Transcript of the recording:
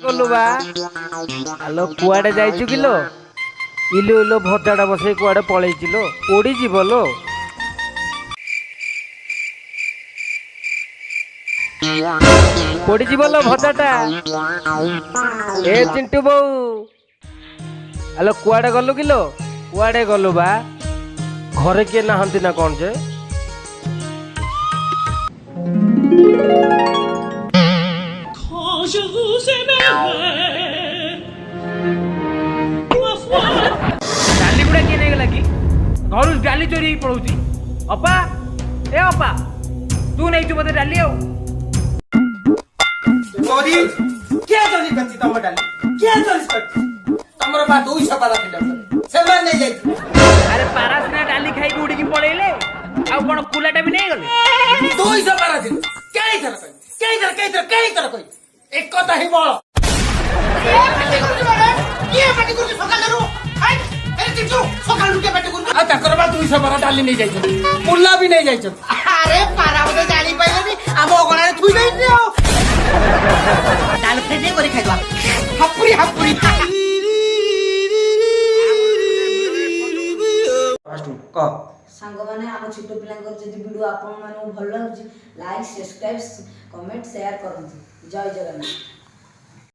गलु बा आलो कुआडे जाइछु किलो इलो इलो भजाड़ा बसे कुआडे पळेइचिलो ओडी जीवलो पोड़ी जीवलो भजाटा ए चिंटू बौ आलो कुआडे गलु किलो कुआडे गलु बा घरे के नाहंती ना कोन जे डाली गुड़ा किए नहीं गला कि घर डाली चोरी ही पड़ोसी अपा ए अपा तू नहीं चुप डाली आओ चोरी क्या चोरी करती तम डाली क्या चोरी करती तमर बा 200 पारा थिला से मान नहीं जाई अरे पारास ना डाली खाई के उड़ी की पळेले आ कोन कुलाटा भी नहीं गले 200 पारा थिला कई तरह कोई एक कथा ही बोल ये पार्टी कर सकाल रो हाय ए चिचू सकाल के पार्टी कर आ तकर बा 200 पारा डाली नहीं जाई मुल्ला भी नहीं जाई अरे पारा बदे डाली पाइले हम ओगणा थुई जाई डाल फेटे करी खाइबा हपुरी क सांग माने हम छोट पिला जदि वीडियो आपन माने भल लागुची लाइक सब्सक्राइब कमेंट शेयर करंती जय जगन्नाथ।